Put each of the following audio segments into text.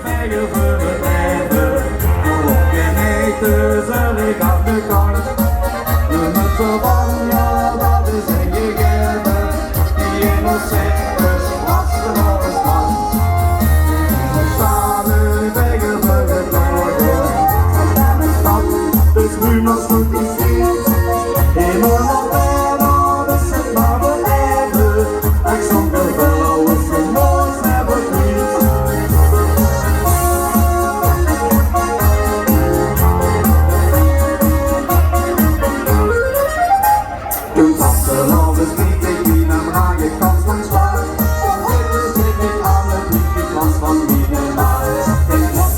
Sjalevaeger voor het leven. Op je eten zal ik aan de kant. De mutten van ja, dat is een gegeven. Niël Zittesj Vastelaovesleidjes Sjalevaeger voor het leven. Dus nu nog goed die ziet. In mijn handen is het maar beleven. Ik zong er wel eens een nooit hebben vriend. Toen Vastelaovesleidjes niet ik naar mijn eigen kant van zwaar. Dit zit ik aan het liedje glas van Niël. Ik was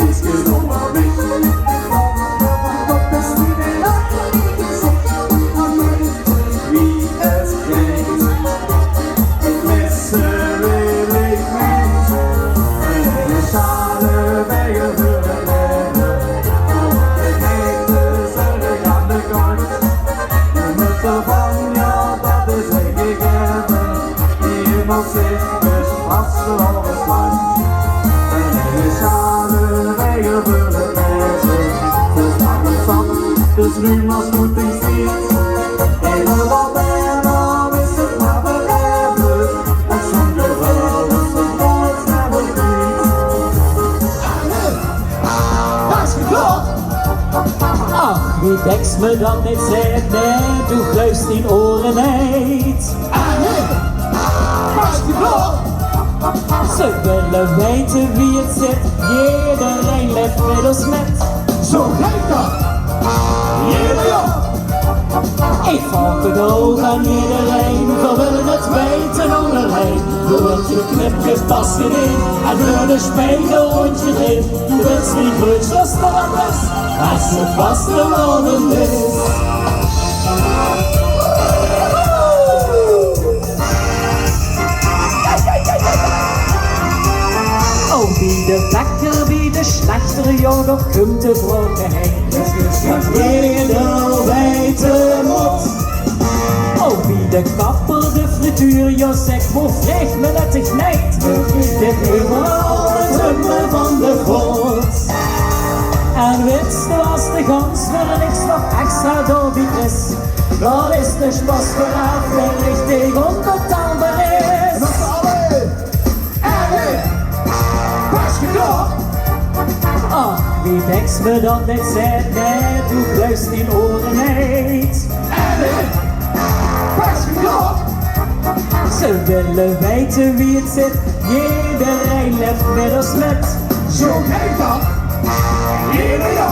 is genomen niet. Wie het klinkt, ik mis Cyrille niet. En Sjalevaeger voor het leven. Ik heet de Zangk aan de kant. De mutten van ja, dat is een gegeven. Niël Zittesj Vastelaovesleidjes Sjalevaeger voor het leven. Ze staan met zand, dus nu als moet ik zien. In een lantaarn is het maar beleven. Ik zong er wel eens een nooit hebben vriend. Ach, wie tekst me dan niet zegt, nee, doe gluist in oren niet. Ze willen weten wie het zit, iedereen leeft met ons met. Zo gaat dat! Ja! Ik volg het oog aan iedereen, we willen het weten onderheen. Door je knipjes pas je in, en door de spiegel rond je in. Je wilt niet goed zoals het anders, als het vastgelopen is. Oh, wie de bakker, wie de slachter, joh, nog komt de vroege heen. Wat ieder weten moet. Oh, wie de kapper, de frituur, joh, zegt, hoe vreeg me dat ik knijpt. Dit overal het hummelen van de grond. En witste was de gans, voor niks nog extra door die fris. Dat is dus pas vooraf, en richting onbetaalbaar is. Met z'n allen! Ach, wie tekst me dan dit zegt, nee, doe gluist in oren niet. Ze willen weten wie het zit, iedereen leeft met ons met. Zo gaat dat! Ja!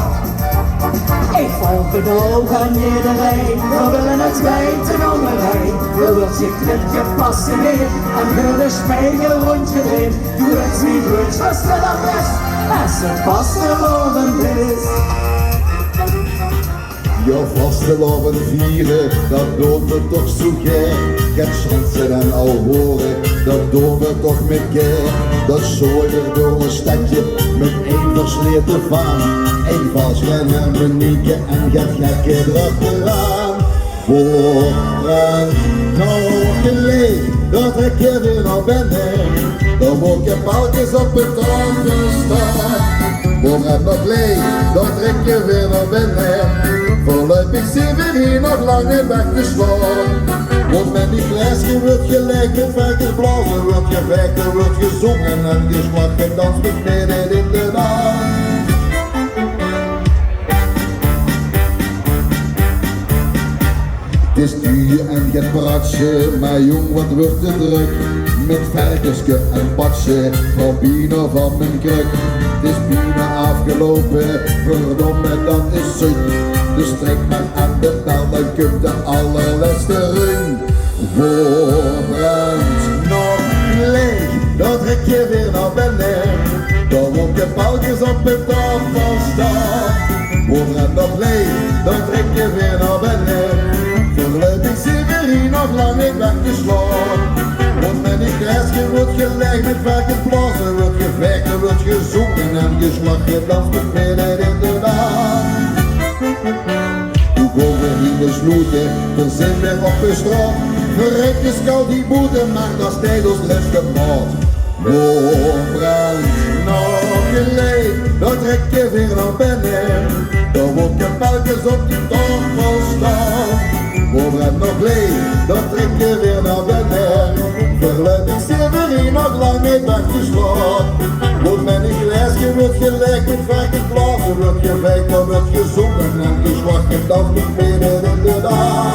Ik volg het oog aan iedereen, we willen het weten onderheen. Je wilt je knipje passen in, en door de spiegel rond je heen. Doe het niet goed, zoals het dan best, als het vastgelopen is. Je vastelavond vieren, dat doen we toch zo gek. Get chansen en al horen, dat doen we toch met keer. Dat zooier door een stadje, met één versleten van. Eén vals en harmonieke en gaat gekke erachteraan. Voor een nog leeg, dat trek je weer naar binnen. Dan word je paaltjes op het tafel staan. Voor een nog leeg, dan trek je weer naar binnen. Voorlopig zijn we hier nog lang niet weggeslaan. Want met die flesje wordt gelijk met vechters blazen, wordt gevechten, wordt gezongen en geslag gedanst met midden in de nacht. Het is duur en geen bratsje, maar jong wat wordt te druk. Met verkerske en patje, van bienen van mijn kruk. Het is bijna afgelopen, verdomme dat is zoet. Dus trek maar aan de bel, dan komt de allerlaatste run. Voor brènt, nog leeg, dan trek je weer naar binnen. Dan wordt je paaltjes op het tafel staan. Voor brènt, nog leeg, dan trek je weer naar binnen. Voorlopig zijn we hier nog lang niet weggeslaan. Want met die kruisje wordt gelijk met varkens blazen, wordt gevechten, wordt gezongen en geslag gedanst met midden in de nacht. Hoe komen we hier besloten, dan zijn we op de straat. Verrekt is koud die boete, maar dat is tijdens rest de maat. Koor, brènt, noch, leich, dan trek je weer naar binnen. Dan wordt je melkjes op die tafel staan. Koor, brènt, noch, leich, dan trek je weer naar binnen. Verluid ik Cyrille nog lang niet weggeslagen. Wordt men een glaasje, wordt gelijk met verken blazen. Wordt je wijk, dan wordt je zongen en geslacht. En dat niet meer in de dag.